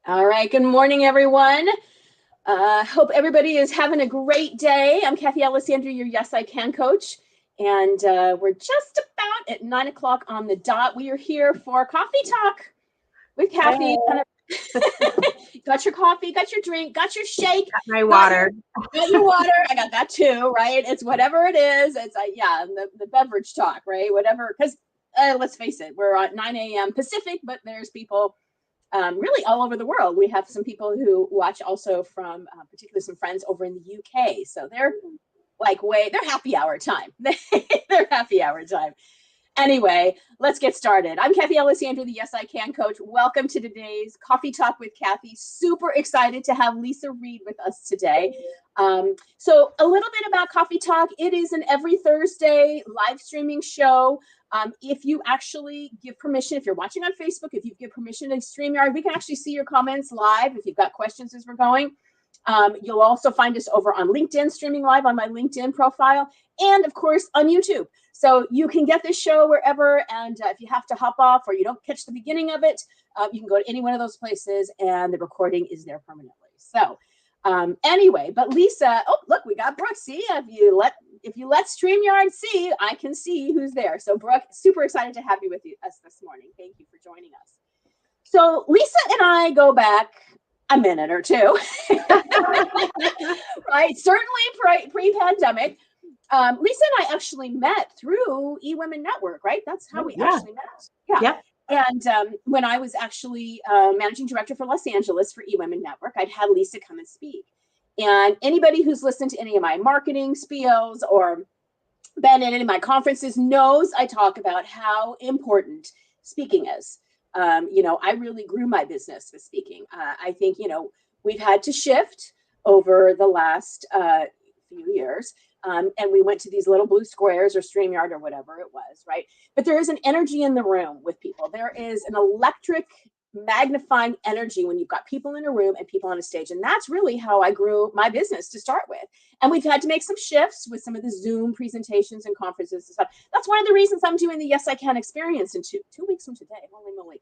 All right. Good morning, everyone. Hope everybody is having a great day. I'm Cathy Alessandra, your Yes I Can coach. And we're just about at 9 o'clock on the dot. We are here for Coffee Talk with Cathy. Hey, Got your coffee, got your drink, got your shake, got my got water. your water. I got that too, right? It's whatever it is. It's the beverage talk, right? Whatever. Because let's face it, we're at 9 a.m. Pacific, but there's people really all over the world. We have some people who watch also from, particularly some friends over in the UK. So they're they're happy hour time. They're happy hour time. Anyway, let's get started. I'm Cathy Alessandra, the Yes I Can coach. Welcome to today's Coffee Talk with Cathy. Super excited to have Leisa Reid with us today. So a little bit about Coffee Talk. It is an every Thursday live streaming show. If you actually give permission, if you're watching on Facebook, if you give permission to StreamYard, we can actually see your comments live if you've got questions as we're going. You'll also find us over on LinkedIn, streaming live on my LinkedIn profile, and of course on YouTube. So you can get this show wherever, and if you have to hop off or you don't catch the beginning of it, you can go to any one of those places, and the recording is there permanently. So anyway, but Leisa, oh look, we got Brooke. See, if you let StreamYard see, I can see who's there. So Brooke, super excited to have you with us this morning. Thank you for joining us. So Leisa and I go back a minute or two, right? Certainly pre-pandemic. Leisa and I actually met through eWomen Network, right? That's how we Yeah. actually met. Yeah. Yep. And when I was actually managing director for Los Angeles for eWomen Network, I'd had Leisa come and speak. And anybody who's listened to any of my marketing spiels or been in any of my conferences knows I talk about how important speaking is. I really grew my business with speaking. I think, we've had to shift over the last few years. And we went to these little blue squares or StreamYard or whatever it was, right? But there is an energy in the room with people. There is an electric magnifying energy when you've got people in a room and people on a stage. And that's really how I grew my business to start with. And we've had to make some shifts with some of the Zoom presentations and conferences and stuff. That's one of the reasons I'm doing the Yes I Can experience in two weeks from today. Holy moly.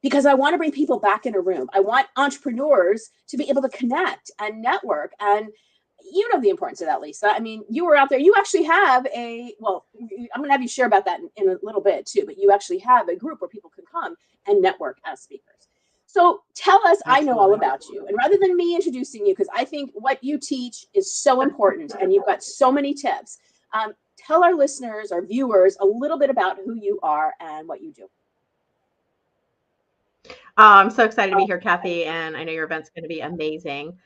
Because I want to bring people back in a room. I want entrepreneurs to be able to connect and network. And you know the importance of that, Leisa. I mean, you were out there. You actually have I'm going to have you share about that in a little bit too, but you actually have a group where people can come and network as speakers. So tell us, I know all about you. And rather than me introducing you, because I think what you teach is so important and you've got so many tips, tell our listeners, our viewers, a little bit about who you are and what you do. I'm so excited to be here, Cathy, and I know your event's going to be amazing.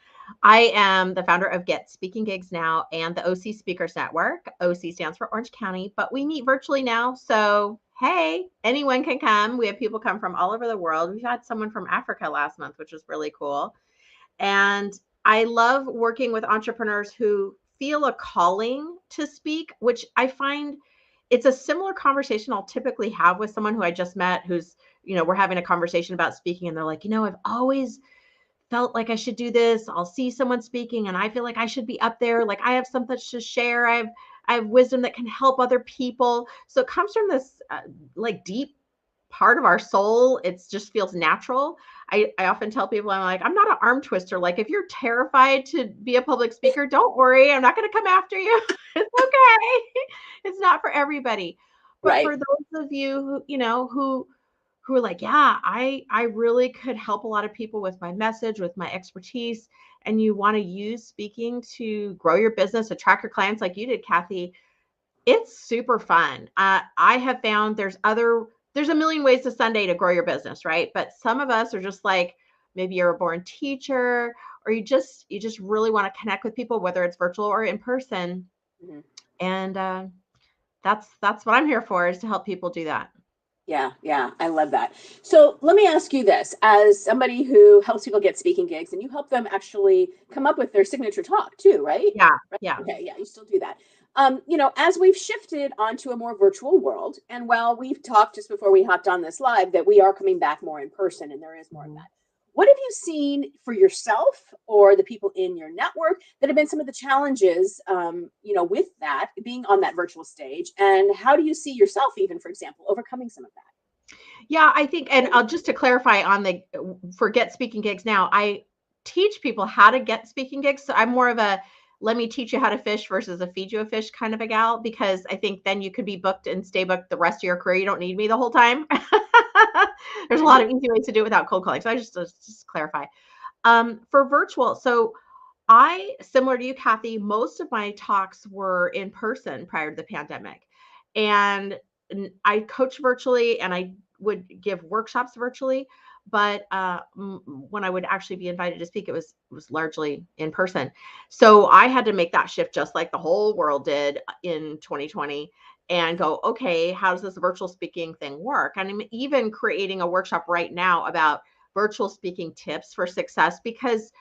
I am the founder of Get Speaking Gigs Now and the OC Speakers Network. OC stands for Orange County, but we meet virtually now. So, hey, anyone can come. We have people come from all over the world. We've had someone from Africa last month, which was really cool. And I love working with entrepreneurs who feel a calling to speak, which I find it's a similar conversation I'll typically have with someone who I just met who's, we're having a conversation about speaking and they're like, I've always felt like I should do this. I'll see someone speaking and I feel like I should be up there. Like I have something to share. I have wisdom that can help other people. So it comes from this deep part of our soul. It just feels natural. I often tell people, I'm like, I'm not an arm twister. Like if you're terrified to be a public speaker, don't worry. I'm not going to come after you. It's okay. It's not for everybody. But Right. for those of you who are like, yeah, I really could help a lot of people with my message, with my expertise, and you want to use speaking to grow your business, attract your clients like you did, Cathy, it's super fun. I have found there's a million ways to Sunday to grow your business, right? But some of us are just like, maybe you're a born teacher or you just really want to connect with people, whether it's virtual or in person. Mm-hmm. And that's what I'm here for, is to help people do that. Yeah, I love that. So let me ask you this, as somebody who helps people get speaking gigs, and you help them actually come up with their signature talk too, right? Yeah, right? yeah. Okay, yeah, you still do that. As we've shifted onto a more virtual world, and while we've talked just before we hopped on this live that we are coming back more in person, and there is more of that. What have you seen for yourself or the people in your network that have been some of the challenges, with that, being on that virtual stage? And how do you see yourself, even, for example, overcoming some of that? Yeah, I think, and just to clarify on for Get Speaking Gigs now, I teach people how to get speaking gigs. So I'm more of a let me teach you how to fish versus a feed you a fish kind of a gal, because I think then you could be booked and stay booked the rest of your career. You don't need me the whole time. There's a lot of easy ways to do it without cold calling. So I just clarify. For virtual, so similar to you, Cathy, most of my talks were in person prior to the pandemic. And I coach virtually and I would give workshops virtually. But when I would actually be invited to speak, it was largely in person. So I had to make that shift just like the whole world did in 2020 and go, okay, how does this virtual speaking thing work? And I'm even creating a workshop right now about virtual speaking tips for success, because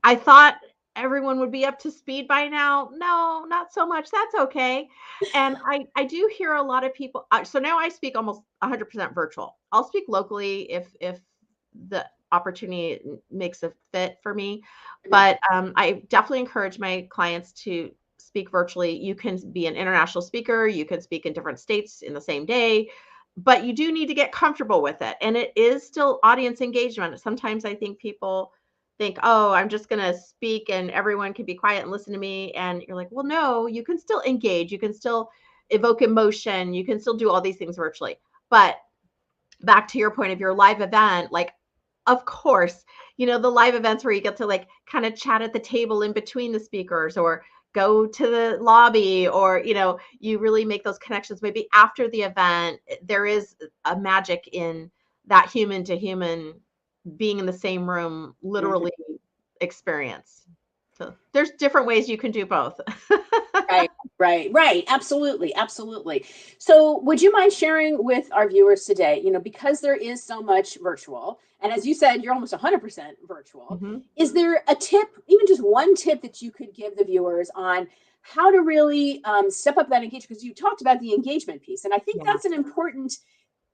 I thought everyone would be up to speed by now. No, not so much. That's okay. And I do hear a lot of people. So now I speak almost 100% virtual. I'll speak locally if the opportunity makes a fit for me. But I definitely encourage my clients to speak virtually. You can be an international speaker. You can speak in different states in the same day. But you do need to get comfortable with it. And it is still audience engagement. Sometimes I think people think, oh, I'm just going to speak and everyone can be quiet and listen to me. And you're like, well, no, you can still engage. You can still evoke emotion. You can still do all these things virtually. But back to your point of your live event, like, of course, the live events where you get to like kind of chat at the table in between the speakers or go to the lobby, or, you really make those connections. Maybe after the event, there is a magic in that human to human being in the same room, literally experience. So there's different ways you can do both. Right. Absolutely. So would you mind sharing with our viewers today, because there is so much virtual, and as you said, you're almost 100% virtual, is there a tip, even just one tip that you could give the viewers on how to really step up that engagement? Because you talked about the engagement piece, and I think that's an important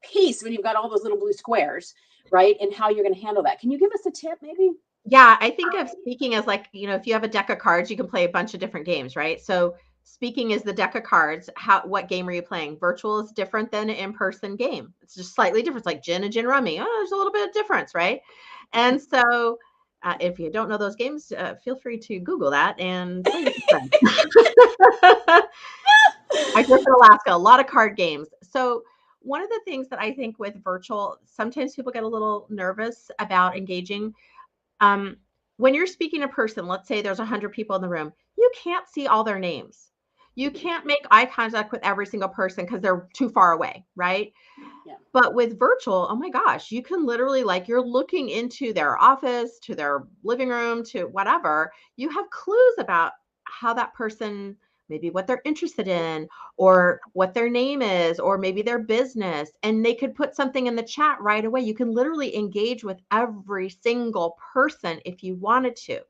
piece when you've got all those little blue squares, right? And how you're going to handle that. Can you give us a tip maybe? Yeah, I think of speaking as like, if you have a deck of cards, you can play a bunch of different games, right? So speaking is the deck of cards. What game are you playing? Virtual is different than an in-person game. It's just slightly different. It's like gin and gin rummy. Oh, there's a little bit of difference, right? And so if you don't know those games, feel free to Google that and play with your friends. I grew up in Alaska, a lot of card games. So one of the things that I think with virtual, sometimes people get a little nervous about engaging. When you're speaking to a person, let's say there's 100 people in the room, you can't see all their names. You can't make eye contact with every single person because they're too far away, right? Yeah. But with virtual, oh my gosh, you can literally, like, you're looking into their office, to their living room, to whatever. You have clues about how that person, maybe what they're interested in, or what their name is, or maybe their business. And they could put something in the chat right away. You can literally engage with every single person if you wanted to.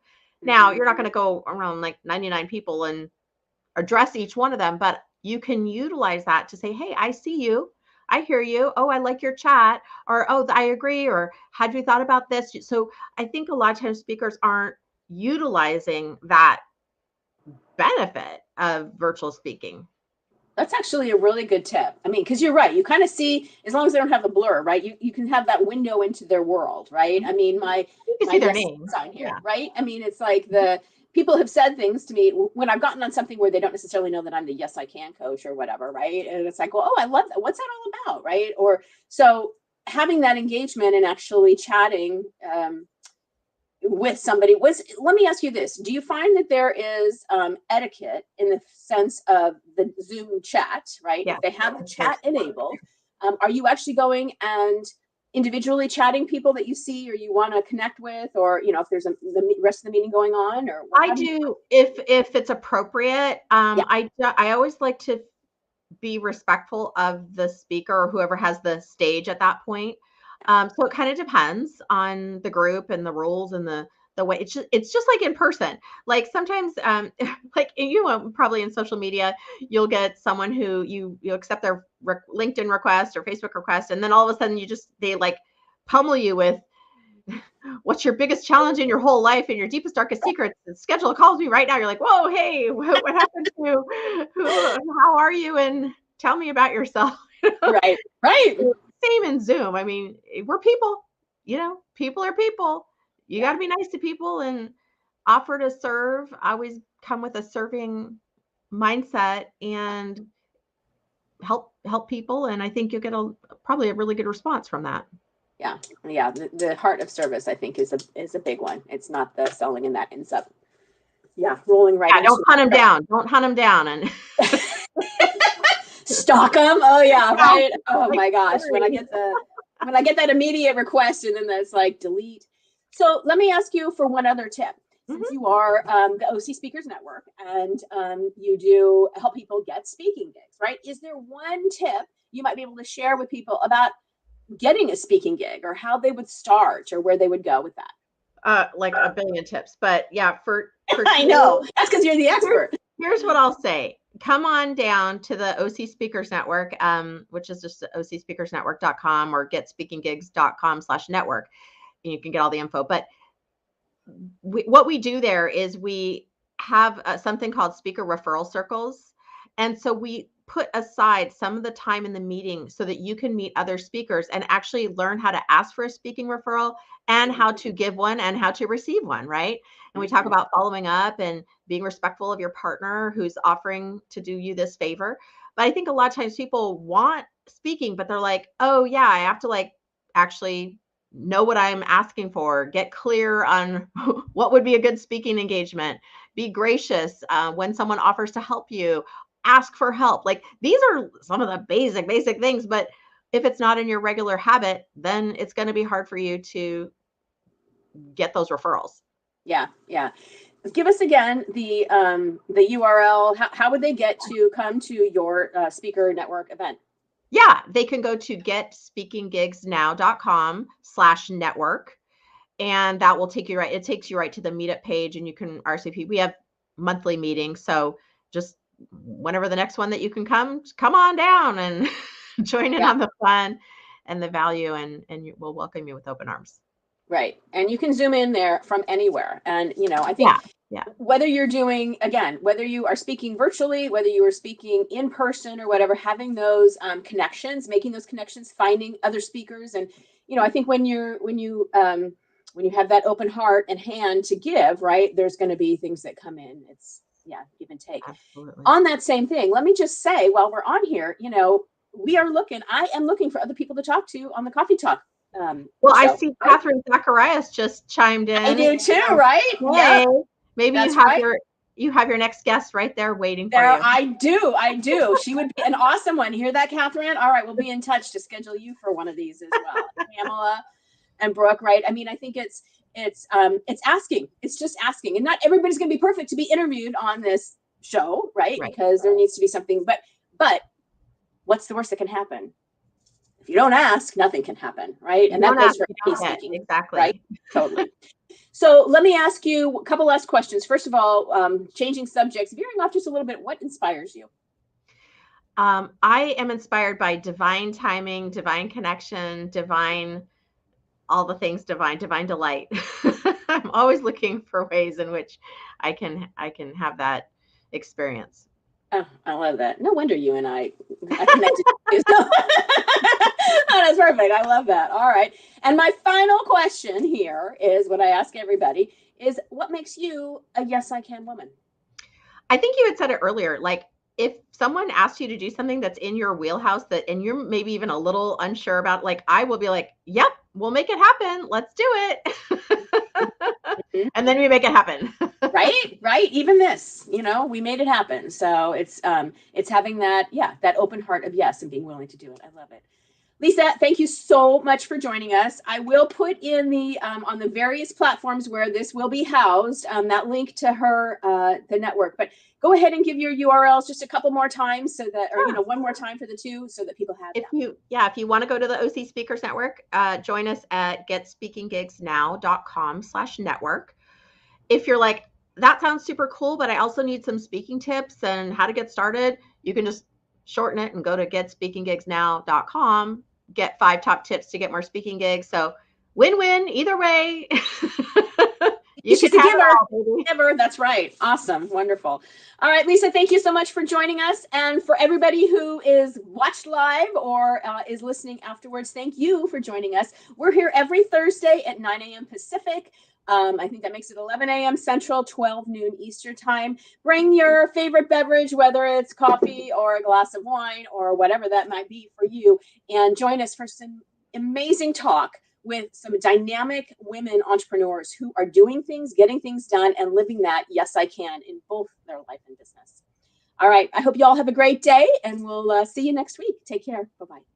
Now, you're not going to go around like 99 people and address each one of them, but you can utilize that to say, hey, I see you. I hear you. Oh, I like your chat. Or, oh, I agree. Or, had you thought about this? So I think a lot of times speakers aren't utilizing that benefit of virtual speaking. That's actually a really good tip. I mean, because you're right. You kind of see, as long as they don't have the blur, right? You can have that window into their world, right? I mean, my You can see their name sign here, right? I mean, it's like the people have said things to me when I've gotten on something where they don't necessarily know that I'm the Yes I Can coach or whatever, right? And it's like, well, oh, I love that. What's that all about, right? Or so having that engagement and actually chatting with somebody let me ask you this. Do you find that there is etiquette in the sense of the Zoom chat, right? Yeah. If they have the chat enabled, are you actually going and individually chatting people that you see or you want to connect with, or if there's the rest of the meeting going on, or I do if it's appropriate. I always like to be respectful of the speaker or whoever has the stage at that point. So it kind of depends on the group and the rules and the way. It's just like in person. Like sometimes, like probably in social media, you'll get someone who you accept their LinkedIn request or Facebook request, and then all of a sudden they like pummel you with, what's your biggest challenge in your whole life and your deepest, darkest secrets? Schedule a call with me right now. You're like, whoa, hey, what happened to who? How are you? And tell me about yourself. Right. Right. Same in Zoom. I mean, we're people, people are people. You got to be nice to people and offer to serve. I always come with a serving mindset and help people. And I think you'll get probably a really good response from that. Yeah. Yeah. The heart of service, I think, is a big one. It's not the selling, and that ends up, rolling right into. Don't hunt them down. Don't hunt them down and stalk them. Oh yeah, right. Oh my gosh, when I get that immediate request, and then that's like delete. So let me ask you for one other tip. Since you are the OC Speakers Network, and you do help people get speaking gigs, right? Is there one tip you might be able to share with people about getting a speaking gig, or how they would start, or where they would go with that? Like a billion tips, but yeah, for I know that's because you're the expert. Here's what I'll say. Come on down to the OC Speakers Network, which is just ocspeakersnetwork.com or getspeakinggigs.com/network. And you can get all the info. But what we do there is we have something called speaker referral circles. And so we put aside some of the time in the meeting so that you can meet other speakers and actually learn how to ask for a speaking referral and how to give one and how to receive one, right? And we talk about following up and being respectful of your partner who's offering to do you this favor. But I think a lot of times people want speaking, but they're like, oh yeah, I have to like actually know what I'm asking for, get clear on what would be a good speaking engagement, be gracious when someone offers to help you, ask for help. Like these are some of the basic things, but if it's not in your regular habit, then it's going to be hard for you to get those referrals. Yeah. Give us again the URL. How would they get to come to your speaker network event? Yeah, they can go to getspeakinggigsnow.com/network, and that will take you right. It takes you right to the meetup page, and you can RSVP. We have monthly meetings, so just whenever the next one that you can come on down and join in on the fun and the value, and we'll welcome you with open arms. Right. And you can zoom in there from anywhere. And, I think whether you're doing, again, whether you are speaking virtually, whether you are speaking in person or whatever, having those connections, making those connections, finding other speakers. And, I think when you have that open heart and hand to give, right, there's going to be things that come in. It's give and take. Absolutely. On that same thing, let me just say, while we're on here, I am looking for other people to talk to on the Coffee Talk. Well, I see Catherine Zacharias just chimed in. I do too, right? Yeah. Maybe you have your next guest right there waiting for you. I do. She would be an awesome one. You hear that, Catherine? All right, we'll be in touch to schedule you for one of these as well. Pamela and Brooke, right? I mean, I think it's asking. It's just asking, and not everybody's going to be perfect to be interviewed on this show, right? Because there needs to be something. But what's the worst that can happen? If you don't ask, nothing can happen, right? And that goes for any speaking, exactly, right? Totally. So let me ask you a couple last questions. First of all, changing subjects, veering off just a little bit, what inspires you? I am inspired by divine timing, divine connection, divine, all the things divine delight. I'm always looking for ways in which I can have that experience. Oh, I love that. No wonder you and I connected. Oh, that's perfect. I love that. All right. And my final question here is what I ask everybody is, what makes you a yes, I can woman? I think you had said it earlier. Like if someone asks you to do something that's in your wheelhouse and you're maybe even a little unsure about, like, I will be like, yep, we'll make it happen. Let's do it. And then we make it happen. Right. Even this, we made it happen. So it's having that open heart of yes and being willing to do it. I love it. Leisa, thank you so much for joining us. I will put in the on the various platforms where this will be housed, that link to her the network. But go ahead and give your URLs just a couple more times so that, or one more time for the two, so that people have. If you want to go to the OC Speakers Network, join us at getspeakinggigsnow.com/network. If you're like, that sounds super cool, but I also need some speaking tips and how to get started, you can just shorten it and go to getspeakinggigsnow.com. Get 5 top tips to get more speaking gigs. So win-win either way. You She's can a have giver. it all, baby. Giver. That's right. Awesome. Wonderful. All right, Leisa, thank you so much for joining us. And for everybody who is watched live or is listening afterwards, thank you for joining us. We're here every Thursday at 9 a.m. Pacific. I think that makes it 11 a.m. Central, 12 noon Eastern time. Bring your favorite beverage, whether it's coffee or a glass of wine or whatever that might be for you, and join us for some amazing talk with some dynamic women entrepreneurs who are doing things, getting things done, and living that yes, I can in both their life and business. All right. I hope you all have a great day, and we'll see you next week. Take care. Bye-bye.